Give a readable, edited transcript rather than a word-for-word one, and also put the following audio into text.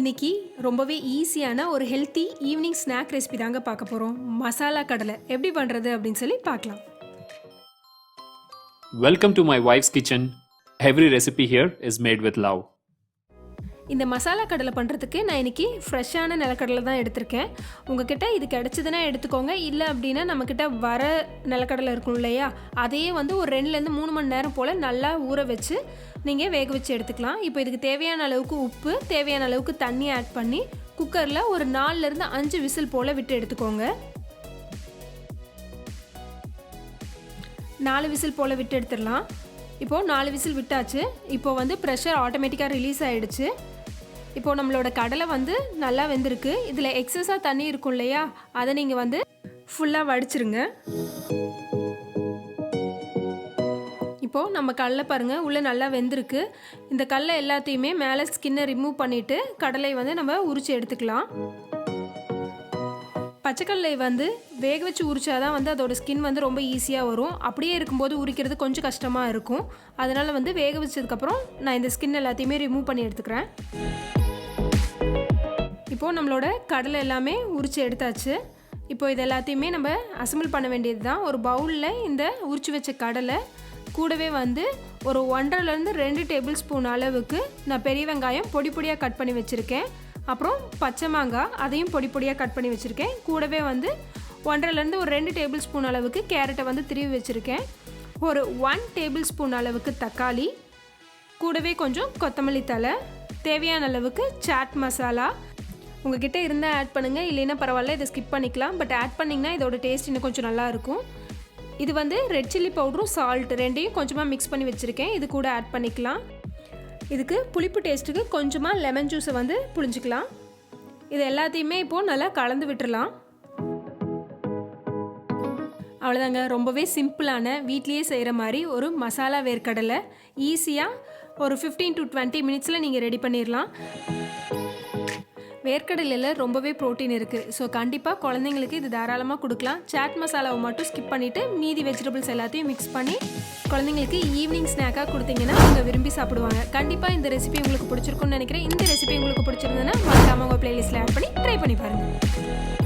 இன்றைக்கி ரொம்பவே ஈஸியான ஒரு ஹெல்த்தி ஈவினிங் ஸ்நாக் ரெசிபி தாங்க பார்க்க போகிறோம். மசாலா கடலை எப்படி பண்ணுறது அப்படின்னு சொல்லி பார்க்கலாம். Welcome to my wife's kitchen. Every recipe here is made with love. இந்த மசாலா கடலை பண்ணுறதுக்கு நான் இன்றைக்கி ஃப்ரெஷ்ஷான நிலக்கடலை தான் எடுத்திருக்கேன். உங்ககிட்ட இது கிடச்சிதுன்னா எடுத்துக்கோங்க, இல்லை அப்படின்னா நம்மக்கிட்ட வர நிலக்கடலை இருக்கும் இல்லையா, அதையே வந்து ஒரு 2-3 மணி நேரம் போல் நல்லா ஊற வச்சு நீங்கள் வேக வச்சு எடுத்துக்கலாம். இப்போ இதுக்கு தேவையான அளவுக்கு உப்பு, தேவையான அளவுக்கு தண்ணி ஆட் பண்ணி குக்கரில் ஒரு 4-5 விசில் போல் விட்டு எடுத்துக்கோங்க. 4 விசில் போல் விட்டு எடுத்துடலாம். இப்போது 4 விசில் விட்டாச்சு. இப்போது வந்து ப்ரெஷர் ஆட்டோமேட்டிக்காக ரிலீஸ் ஆகிடுச்சு. இப்போது நம்மளோட கடலை வந்து நல்லா வெந்திருக்கு. இதில் எக்ஸஸாக தண்ணி இருக்கும் இல்லையா, அதை நீங்கள் வந்து ஃபுல்லாக வடிச்சிருங்க. இப்போது நம்ம கடலை பாருங்கள் உள்ளே நல்லா வெந்திருக்கு. இந்த கடலை எல்லாத்தையுமே மேலே ஸ்கின்னை ரிமூவ் பண்ணிவிட்டு கடலை வந்து நம்ம உரித்து எடுத்துக்கலாம். பச்சைக்கடலை வந்து வேக வச்சு உரிச்சாதான் வந்து அதோட ஸ்கின் வந்து ரொம்ப ஈஸியாக வரும். அப்படியே இருக்கும்போது உரிக்கிறது கொஞ்சம் கஷ்டமாக இருக்கும். அதனால் வந்து வேக வச்சதுக்கப்புறம் நான் இந்த ஸ்கின் எல்லாத்தையுமே ரிமூவ் பண்ணி எடுத்துக்கிறேன். இப்போது நம்மளோட கடலை எல்லாமே உரித்து எடுத்தாச்சு. இப்போ இது எல்லாத்தையுமே நம்ம அசம்பிள் பண்ண வேண்டியது தான். ஒரு பவுலில் இந்த உரித்து வச்ச கடலை கூடவே வந்து ஒரு 1.5-2 டேபிள் ஸ்பூன் அளவுக்கு நான் பெரிய வெங்காயம் பொடி பொடியாக கட் பண்ணி வச்சுருக்கேன். அப்புறம் பச்சை மாங்காய் அதையும் பொடி பொடியாக கட் பண்ணி வச்சுருக்கேன். கூடவே வந்து 1.5-2 டேபிள் ஸ்பூன் அளவுக்கு கேரட்டை வந்து திருவி வச்சுருக்கேன். ஒரு 1 டேபிள் ஸ்பூன் அளவுக்கு தக்காளி, கூடவே கொஞ்சம் கொத்தமல்லி தழை, தேவையான அளவுக்கு சாட் மசாலா உங்ககிட்ட இருந்தால் ஆட் பண்ணுங்கள், இல்லைன்னா பரவாயில்ல, இதை ஸ்கிப் பண்ணிக்கலாம். பட் ஆட் பண்ணிங்கன்னா இதோட டேஸ்ட் இன்னும் கொஞ்சம் நல்லாயிருக்கும். இது வந்து ரெட் சில்லி பவுடரும் சால்ட் ரெண்டையும் கொஞ்சமாக மிக்ஸ் பண்ணி வச்சுருக்கேன். இது கூட ஆட் பண்ணிக்கலாம். இதுக்கு புளிப்பு டேஸ்ட்டுக்கு கொஞ்சமாக லெமன் ஜூஸை வந்து புழிஞ்சிக்கலாம். இது எல்லாத்தையுமே இப்போது நல்லா கலந்து விட்டுறலாம். அவ்வளோதாங்க, ரொம்பவே சிம்பிளான வீட்லேயே செய்கிற மாதிரி ஒரு மசாலா வேர்க்கடலை ஈஸியாக ஒரு 15-20 மினிட்ஸில் நீங்கள் ரெடி பண்ணிடலாம். வேர்க்கடலையில் ரொம்பவே ப்ரோட்டீன் இருக்குது. ஸோ கண்டிப்பாக குழந்தைங்களுக்கு இது தாராளமாக கொடுக்கலாம். சாட் மசாலாவை மட்டும் ஸ்கிப் பண்ணிவிட்டு மீதி வெஜிடபிள்ஸ் எல்லாத்தையும் மிக்ஸ் பண்ணி குழந்தைங்களுக்கு ஈவினிங் ஸ்நாக்காக கொடுத்தீங்கன்னா அவங்க விரும்பி சாப்பிடுவாங்க. கண்டிப்பாக இந்த ரெசிபி உங்களுக்கு பிடிச்சிருக்குன்னு நினைக்கிறேன். இந்த ரெசிபி உங்களுக்கு பிடிச்சிருந்ததுன்னா மறக்காம உங்கள் பிளேலிஸ்ட்டில் ஆட் பண்ணி ட்ரை பண்ணி பாருங்கள்.